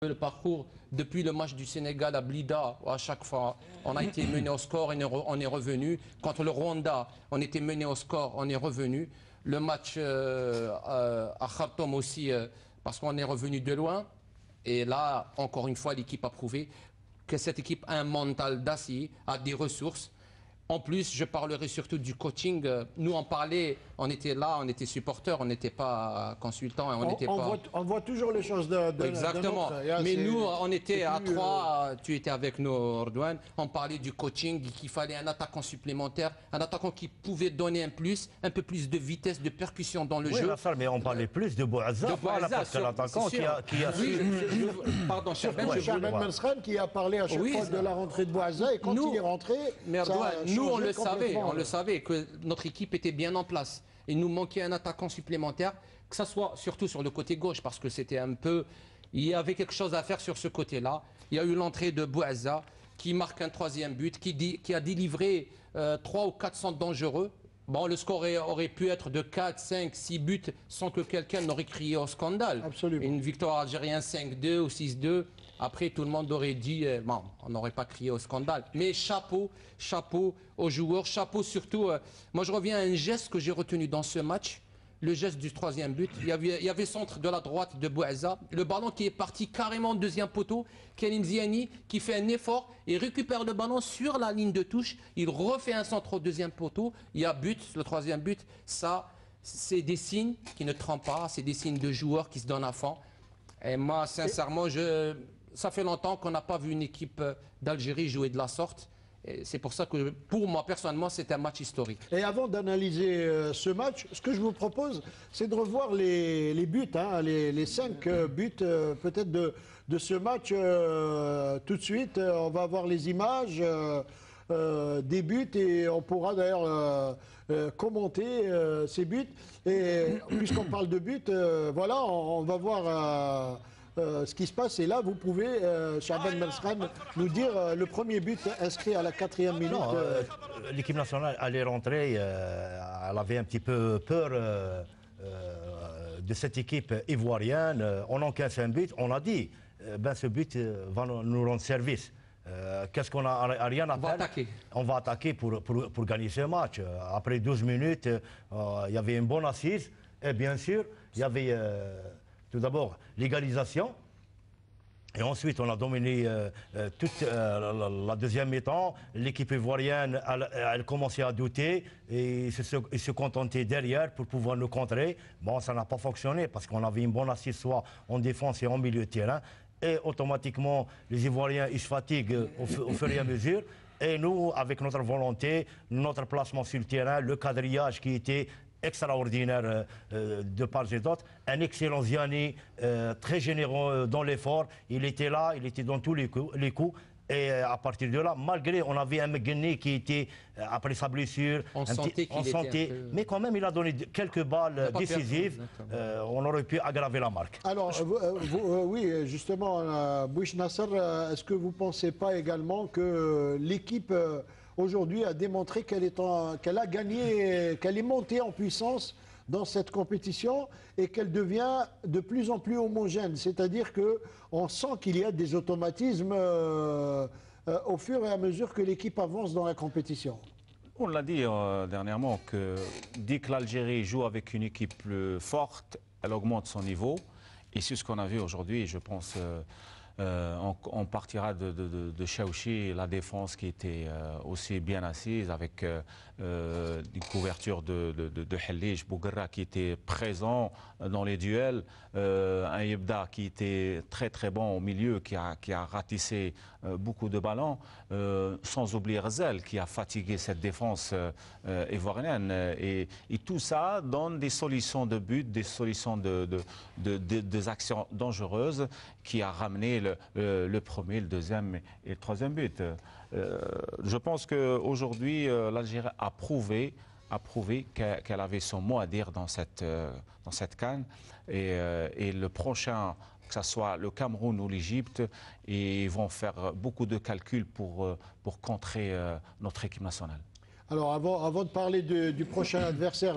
Le parcours depuis le match du Sénégal à Blida, à chaque fois, on a été mené au score et on est revenu. Contre le Rwanda, on était mené au score, on est revenu. Le match à Khartoum aussi, parce qu'on est revenu de loin. Et là, encore une fois, l'équipe a prouvé que cette équipe a un mental d'acier, a des ressources. En plus, je parlerai surtout du coaching. Nous, on parlait, on était là, on était supporters, on n'était pas consultants. On voit toujours les choses de Exactement. Mais nous, on était à trois, tu étais avec nous, Ordouane. On parlait du coaching, qu'il fallait un attaquant supplémentaire, un attaquant qui pouvait donner un peu plus de vitesse, de percussion dans le jeu. Mais on parlait plus de Bouazza, parce que l'attaquant qui a su... Pardon, Chaben Mensren qui a parlé à chaque fois de la rentrée de Bouazza, et quand il est rentré, nous, on le savait que notre équipe était bien en place. Il nous manquait un attaquant supplémentaire, que ce soit surtout sur le côté gauche, parce que c'était un peu... Il y avait quelque chose à faire sur ce côté-là. Il y a eu l'entrée de Bouazza, qui marque un troisième but, qui a délivré 3 ou 4 centres dangereux. Bon, le score aurait pu être de 4, 5, 6 buts sans que quelqu'un n'aurait crié au scandale. Absolument. Une victoire algérienne 5-2 ou 6-2. Après, tout le monde aurait dit, bon, on n'aurait pas crié au scandale. Mais chapeau aux joueurs, chapeau surtout. Moi, je reviens à un geste que j'ai retenu dans ce match, le geste du troisième but. Il y avait centre de la droite de Bouazza, le ballon qui est parti carrément au deuxième poteau. Kelim Ziani qui fait un effort et récupère le ballon sur la ligne de touche. Il refait un centre au deuxième poteau. Il y a but, le troisième but. Ça, c'est des signes qui ne trompent pas. C'est des signes de joueurs qui se donnent à fond. Et moi, sincèrement, ça fait longtemps qu'on n'a pas vu une équipe d'Algérie jouer de la sorte. C'est pour ça que, pour moi, personnellement, c'est un match historique. Et avant d'analyser ce match, ce que je vous propose, c'est de revoir les buts, hein, les 5 buts peut-être de ce match tout de suite. On va voir les images des buts et on pourra d'ailleurs commenter ces buts. Et puisqu'on parle de buts, voilà, on va voir... ce qui se passe, et là vous pouvez, Chaben Mensren, nous dire le premier but inscrit à la 4e minute. L'équipe nationale allait rentrer, elle avait un petit peu peur de cette équipe ivoirienne. On encaisse un but, on a dit, ce but va nous rendre service. Qu'est-ce qu'on a rien à faire? On va attaquer pour gagner ce match. Après 12 minutes, il y avait une bonne assise, et bien sûr, il y avait... tout d'abord, l'égalisation. Et ensuite, on a dominé toute la deuxième mi-temps. L'équipe ivoirienne, elle commençait à douter et se contentait derrière pour pouvoir nous contrer. Bon, ça n'a pas fonctionné parce qu'on avait une bonne assise soit en défense et en milieu de terrain. Et automatiquement, les Ivoiriens, ils se fatiguent au fur et à mesure. Et nous, avec notre volonté, notre placement sur le terrain, le quadrillage qui était extraordinaire de part et d'autre. Un excellent Ziani, très généreux dans l'effort. Il était là, il était dans tous les coups. Et à partir de là, malgré, on avait un Mgueni qui était, après sa blessure, on sentait qu'il était un peu... mais quand même, il a donné quelques balles décisives. On aurait pu aggraver la marque. Alors, oui, justement, Bouich Nasser, est-ce que vous ne pensez pas également que l'équipe... aujourd'hui a démontré qu'elle a gagné, qu'elle est montée en puissance dans cette compétition et qu'elle devient de plus en plus homogène. C'est-à-dire qu'on sent qu'il y a des automatismes au fur et à mesure que l'équipe avance dans la compétition. On l'a dit dernièrement que dès que l'Algérie joue avec une équipe plus forte, elle augmente son niveau. Et c'est ce qu'on a vu aujourd'hui, je pense... on partira de Chaouchi, la défense qui était aussi bien assise avec une couverture de Helij Bouguerra qui était présent dans les duels, un Yebda qui était très très bon au milieu, qui a ratissé beaucoup de ballons, sans oublier Zel qui a fatigué cette défense ivoirienne. Et tout ça donne des solutions de but, des solutions des actions dangereuses qui a ramené le premier, le deuxième et le troisième but. Je pense qu'aujourd'hui, l'Algérie a prouvé qu'elle avait son mot à dire dans cette CAN. Et le prochain, que ce soit le Cameroun ou l'Égypte, ils vont faire beaucoup de calculs pour contrer notre équipe nationale. Alors, avant de parler du prochain adversaire...